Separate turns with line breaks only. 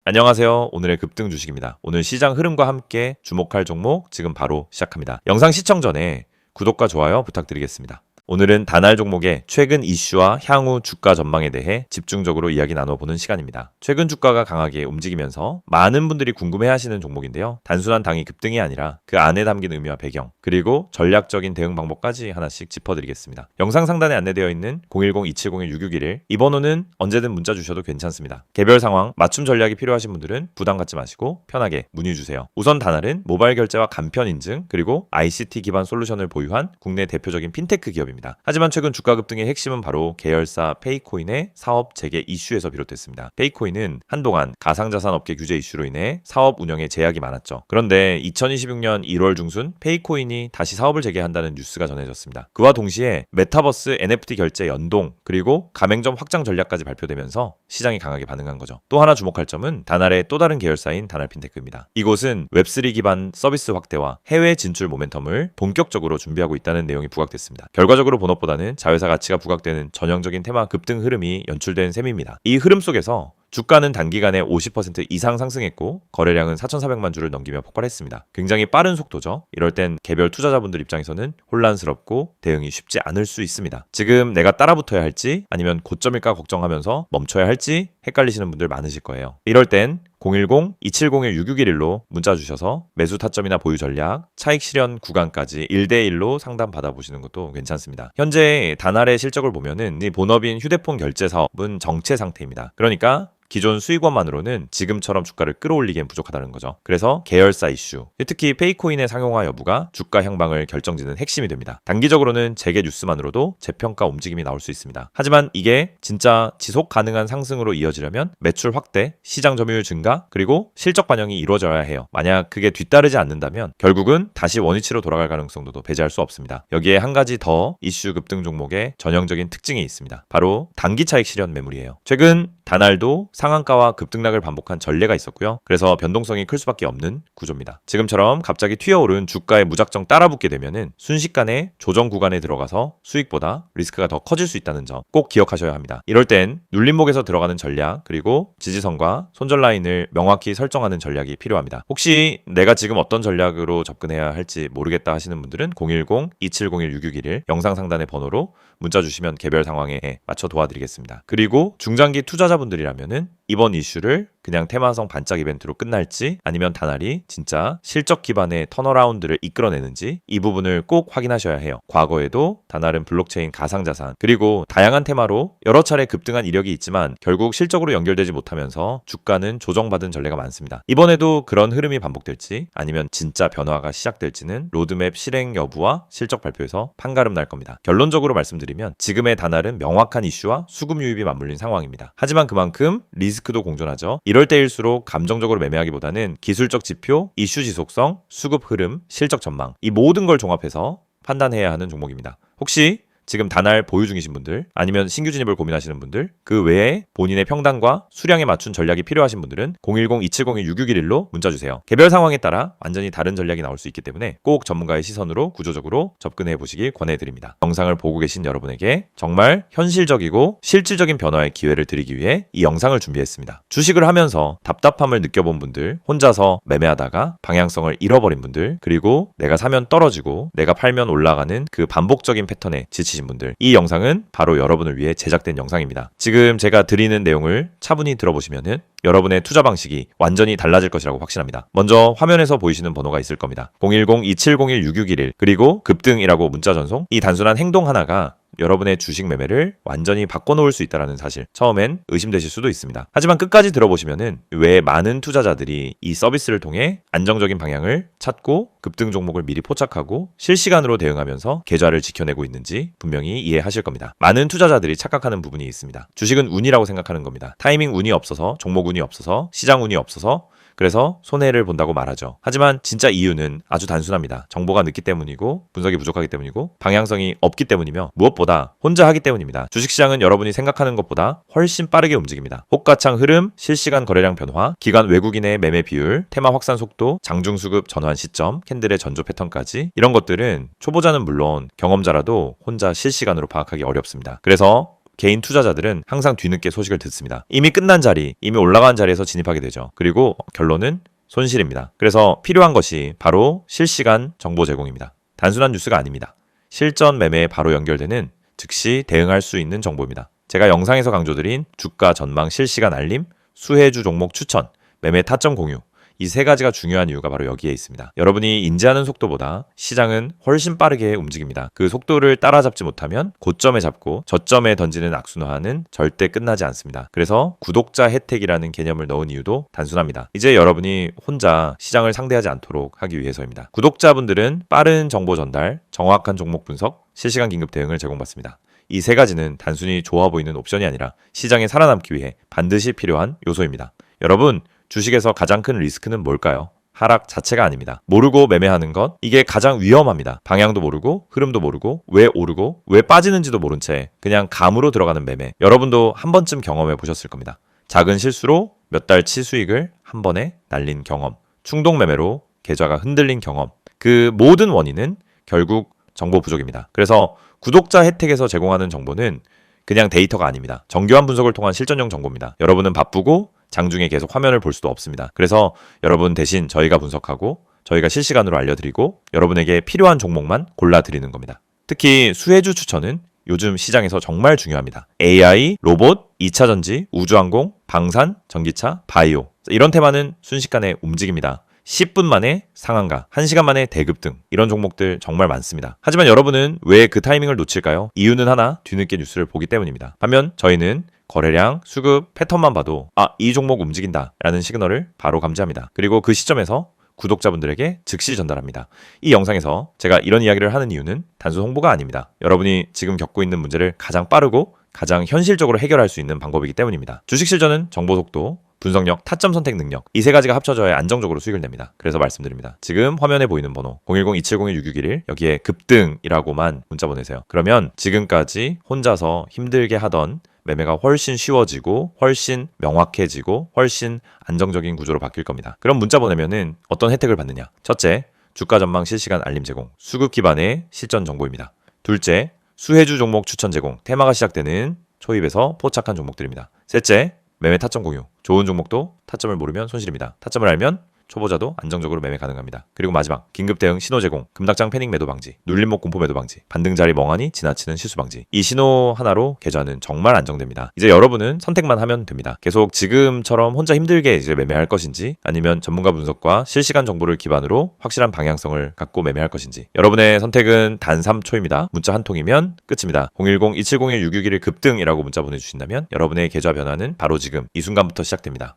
안녕하세요. 오늘의 급등 주식입니다. 오늘 시장 흐름과 함께 주목할 종목 지금 바로 시작합니다. 영상 시청 전에 구독과 좋아요 부탁드리겠습니다. 오늘은 다날 종목의 최근 이슈와 향후 주가 전망에 대해 집중적으로 이야기 나눠보는 시간입니다. 최근 주가가 강하게 움직이면서 많은 분들이 궁금해하시는 종목인데요. 단순한 당이 급등이 아니라 그 안에 담긴 의미와 배경, 그리고 전략적인 대응 방법까지 하나씩 짚어드리겠습니다. 영상 상단에 안내되어 있는 010-2701-6611 이 번호는 언제든 문자 주셔도 괜찮습니다. 개별 상황, 맞춤 전략이 필요하신 분들은 부담 갖지 마시고 편하게 문의 주세요. 우선 다날은 모바일 결제와 간편 인증, 그리고 ICT 기반 솔루션을 보유한 국내 대표적인 핀테크 기업입니다. 하지만 최근 주가 급등의 핵심은 바로 계열사 페이코인의 사업 재개 이슈에서 비롯됐습니다. 페이코인은 한동안 가상자산 업계 규제 이슈로 인해 사업 운영에 제약이 많았죠. 그런데 2026년 1월 중순 페이코인이 다시 사업을 재개한다는 뉴스가 전해졌습니다. 그와 동시에 메타버스 NFT 결제 연동, 그리고 가맹점 확장 전략까지 발표되면서 시장이 강하게 반응한 거죠. 또 하나 주목할 점은 다날의 또 다른 계열사인 다날핀테크입니다. 이곳은 웹3 기반 서비스 확대와 해외 진출 모멘텀을 본격적으로 준비하고 있다는 내용이 부각됐습니다. 결과적으로 본업보다는 자회사 가치가 부각되는 전형적인 테마 급등 흐름이 연출된 셈입니다. 이 흐름 속에서 주가는 단기간에 50% 이상 상승했고 거래량은 4,400만 주를 넘기며 폭발했습니다. 굉장히 빠른 속도죠. 이럴 땐 개별 투자자분들 입장에서는 혼란스럽고 대응이 쉽지 않을 수 있습니다. 지금 내가 따라붙어야 할지 아니면 고점일까 걱정하면서 멈춰야 할지 헷갈리시는 분들 많으실 거예요. 이럴 땐 010-2701-6611로 문자 주셔서 매수 타점이나 보유 전략, 차익 실현 구간까지 1대1로 상담 받아보시는 것도 괜찮습니다. 현재 다날의 실적을 보면은 이 본업인 휴대폰 결제 사업은 정체 상태입니다. 그러니까 기존 수익원만으로는 지금처럼 주가를 끌어올리기엔 부족하다는 거죠. 그래서 계열사 이슈, 특히 페이코인의 상용화 여부가 주가 향방을 결정짓는 핵심이 됩니다. 단기적으로는 재개 뉴스만으로도 재평가 움직임이 나올 수 있습니다. 하지만 이게 진짜 지속 가능한 상승으로 이어지려면 매출 확대, 시장 점유율 증가, 그리고 실적 반영이 이루어져야 해요. 만약 그게 뒤따르지 않는다면 결국은 다시 원위치로 돌아갈 가능성도 배제할 수 없습니다. 여기에 한 가지 더 이슈 급등 종목의 전형적인 특징이 있습니다. 바로 단기 차익 실현 매물이에요. 최근 다날도 상한가와 급등락을 반복한 전례가 있었고요. 그래서 변동성이 클 수밖에 없는 구조입니다. 지금처럼 갑자기 튀어오른 주가에 무작정 따라붙게 되면은 순식간에 조정 구간에 들어가서 수익보다 리스크가 더 커질 수 있다는 점 꼭 기억하셔야 합니다. 이럴 땐 눌림목에서 들어가는 전략, 그리고 지지선과 손절 라인을 명확히 설정하는 전략이 필요합니다. 혹시 내가 지금 어떤 전략으로 접근해야 할지 모르겠다 하시는 분들은 010-2701-6611 영상 상단의 번호로 문자 주시면 개별 상황에 맞춰 도와드리겠습니다. 그리고 중장기 투자자분들이라면은 이번 이슈를 그냥 테마성 반짝 이벤트로 끝날지 아니면 다날이 진짜 실적 기반의 턴어라운드를 이끌어내는지 이 부분을 꼭 확인하셔야 해요. 과거에도 다날은 블록체인 가상자산 그리고 다양한 테마로 여러 차례 급등한 이력이 있지만 결국 실적으로 연결되지 못하면서 주가는 조정받은 전례가 많습니다. 이번에도 그런 흐름이 반복될지 아니면 진짜 변화가 시작될지는 로드맵 실행 여부와 실적 발표에서 판가름 날 겁니다. 결론적으로 말씀드리면 지금의 다날은 명확한 이슈와 수급 유입이 맞물린 상황입니다. 하지만 그만큼 리스크도 공존하죠. 이럴 때일수록 감정적으로 매매하기보다는 기술적 지표, 이슈 지속성, 수급 흐름, 실적 전망 이 모든 걸 종합해서 판단해야 하는 종목입니다. 혹시 지금 다날 보유 중이신 분들 아니면 신규 진입을 고민하시는 분들 그 외에 본인의 평단과 수량에 맞춘 전략이 필요하신 분들은 010-2701-6611로 문자 주세요. 개별 상황에 따라 완전히 다른 전략이 나올 수 있기 때문에 꼭 전문가의 시선으로 구조적으로 접근해 보시길 권해드립니다. 영상을 보고 계신 여러분에게 정말 현실적이고 실질적인 변화의 기회를 드리기 위해 이 영상을 준비했습니다. 주식을 하면서 답답함을 느껴본 분들, 혼자서 매매하다가 방향성을 잃어버린 분들, 그리고 내가 사면 떨어지고 내가 팔면 올라가는 그 반복적인 패턴에 지치신 분들, 이 영상은 바로 여러분을 위해 제작된 영상입니다. 지금 제가 드리는 내용을 차분히 들어보시면은 여러분의 투자 방식이 완전히 달라질 것이라고 확신합니다. 먼저 화면에서 보이시는 번호가 있을 겁니다. 010-2701-6611 그리고 급등이라고 문자 전송. 이 단순한 행동 하나가 여러분의 주식 매매를 완전히 바꿔놓을 수 있다는 사실 처음엔 의심되실 수도 있습니다. 하지만 끝까지 들어보시면은 왜 많은 투자자들이 이 서비스를 통해 안정적인 방향을 찾고 급등 종목을 미리 포착하고 실시간으로 대응하면서 계좌를 지켜내고 있는지 분명히 이해하실 겁니다. 많은 투자자들이 착각하는 부분이 있습니다. 주식은 운이라고 생각하는 겁니다. 타이밍 운이 없어서, 종목 운이 없어서, 시장 운이 없어서 그래서 손해를 본다고 말하죠. 하지만 진짜 이유는 아주 단순합니다. 정보가 늦기 때문이고 분석이 부족하기 때문이고 방향성이 없기 때문이며 무엇보다 혼자 하기 때문입니다. 주식시장은 여러분이 생각하는 것보다 훨씬 빠르게 움직입니다. 호가창 흐름, 실시간 거래량 변화, 기관 외국인의 매매 비율, 테마 확산 속도, 장중수급 전환 시점, 캔들의 전조 패턴까지 이런 것들은 초보자는 물론 경험자라도 혼자 실시간으로 파악하기 어렵습니다. 그래서 개인 투자자들은 항상 뒤늦게 소식을 듣습니다. 이미 끝난 자리, 이미 올라간 자리에서 진입하게 되죠. 그리고 결론은 손실입니다. 그래서 필요한 것이 바로 실시간 정보 제공입니다. 단순한 뉴스가 아닙니다. 실전 매매에 바로 연결되는 즉시 대응할 수 있는 정보입니다. 제가 영상에서 강조드린 주가 전망 실시간 알림, 수혜주 종목 추천, 매매 타점 공유, 이 세 가지가 중요한 이유가 바로 여기에 있습니다. 여러분이 인지하는 속도보다 시장은 훨씬 빠르게 움직입니다. 그 속도를 따라잡지 못하면 고점에 잡고 저점에 던지는 악순환은 절대 끝나지 않습니다. 그래서 구독자 혜택이라는 개념을 넣은 이유도 단순합니다. 이제 여러분이 혼자 시장을 상대하지 않도록 하기 위해서입니다. 구독자분들은 빠른 정보 전달, 정확한 종목 분석, 실시간 긴급 대응을 제공받습니다. 이 세 가지는 단순히 좋아 보이는 옵션이 아니라 시장에 살아남기 위해 반드시 필요한 요소입니다. 여러분, 주식에서 가장 큰 리스크는 뭘까요? 하락 자체가 아닙니다. 모르고 매매하는 것, 이게 가장 위험합니다. 방향도 모르고, 흐름도 모르고, 왜 오르고, 왜 빠지는지도 모른 채 그냥 감으로 들어가는 매매. 여러분도 한 번쯤 경험해 보셨을 겁니다. 작은 실수로 몇 달치 수익을 한 번에 날린 경험, 충동 매매로 계좌가 흔들린 경험. 그 모든 원인은 결국 정보 부족입니다. 그래서 구독자 혜택에서 제공하는 정보는 그냥 데이터가 아닙니다. 정교한 분석을 통한 실전용 정보입니다. 여러분은 바쁘고 장중에 계속 화면을 볼 수도 없습니다. 그래서 여러분 대신 저희가 분석하고 저희가 실시간으로 알려드리고 여러분에게 필요한 종목만 골라드리는 겁니다. 특히 수혜주 추천은 요즘 시장에서 정말 중요합니다. AI, 로봇, 2차 전지, 우주항공, 방산, 전기차, 바이오 이런 테마는 순식간에 움직입니다. 10분 만에 상한가, 1시간 만에 대급 등 이런 종목들 정말 많습니다. 하지만 여러분은 왜 그 타이밍을 놓칠까요? 이유는 하나, 뒤늦게 뉴스를 보기 때문입니다. 반면 저희는 거래량, 수급, 패턴만 봐도 이 종목 움직인다 라는 시그널을 바로 감지합니다. 그리고 그 시점에서 구독자분들에게 즉시 전달합니다. 이 영상에서 제가 이런 이야기를 하는 이유는 단순 홍보가 아닙니다. 여러분이 지금 겪고 있는 문제를 가장 빠르고 가장 현실적으로 해결할 수 있는 방법이기 때문입니다. 주식 실전은 정보 속도, 분석력, 타점 선택 능력 이 세 가지가 합쳐져야 안정적으로 수익을 냅니다. 그래서 말씀드립니다. 지금 화면에 보이는 번호 010-2701-6611 여기에 급등이라고만 문자 보내세요. 그러면 지금까지 혼자서 힘들게 하던 매매가 훨씬 쉬워지고 훨씬 명확해지고 훨씬 안정적인 구조로 바뀔 겁니다. 그럼 문자 보내면은 어떤 혜택을 받느냐? 첫째, 주가 전망 실시간 알림 제공, 수급 기반의 실전 정보입니다. 둘째, 수혜주 종목 추천 제공, 테마가 시작되는 초입에서 포착한 종목들입니다. 셋째, 매매 타점 공유, 좋은 종목도 타점을 모르면 손실입니다. 타점을 알면 초보자도 안정적으로 매매 가능합니다. 그리고 마지막, 긴급 대응 신호 제공, 금닥장 패닉 매도 방지, 눌림목 공포 매도 방지, 반등 자리 멍하니 지나치는 실수 방지. 이 신호 하나로 계좌는 정말 안정됩니다. 이제 여러분은 선택만 하면 됩니다. 계속 지금처럼 혼자 힘들게 이제 매매할 것인지 아니면 전문가 분석과 실시간 정보를 기반으로 확실한 방향성을 갖고 매매할 것인지. 여러분의 선택은 단 3초입니다. 문자 한 통이면 끝입니다. 010-2701-6611 급등이라고 문자 보내주신다면 여러분의 계좌 변화는 바로 지금 이 순간부터 시작됩니다.